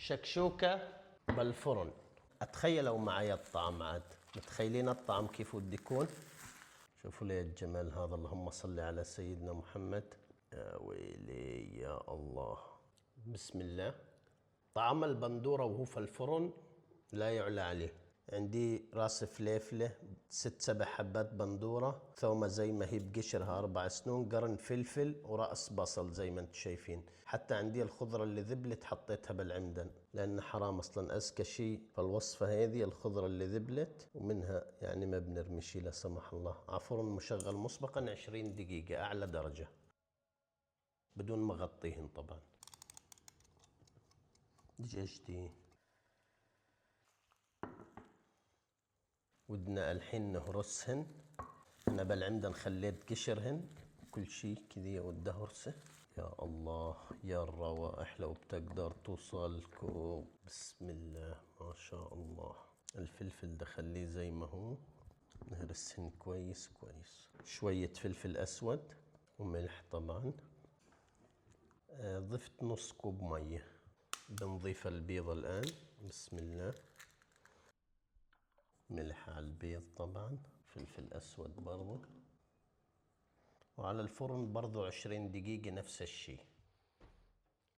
شكشوكة بالفرن. اتخيلوا معي الطعم عاد، متخيلين الطعم كيف بده يكون؟ شوفوا لي الجمال هذا، اللهم صل على سيدنا محمد. يا ويلي يا الله، بسم الله. طعم البندورة وهو في الفرن لا يعلى عليه. عندي راس فليفلة 6-7 حبات بندورة، ثومة زي ما هي بقشرها 4 سنون، قرن فلفل ورأس بصل زي ما انتم شايفين. حتى عندي الخضرة اللي ذبلت حطيتها بالعمدن، لأن حرام أصلا أزكى شيء في الوصفة هذه الخضرة اللي ذبلت، ومنها يعني ما بنرمي شيء لا سمح الله. على فرن مشغل مسبقا 20 دقيقة أعلى درجة بدون ما أغطيهن طبعا. دجاجتي ودنا الحين نهرسهن. أنا بالعمدن خليت قشرهن كل شي كذا وده هرسه. يا الله يا الروائح لو بتقدر توصلكم. بسم الله ما شاء الله. الفلفل ده خليه زي ما هو، نهرسهن كويس كويس. شوية فلفل أسود وملح طبعا. ضفت نص كوب مية. بنضيف البيض الآن. بسم الله. ملح على البيض طبعا، فلفل أسود برضو، وعلى الفرن برضو 20 دقيقة نفس الشي.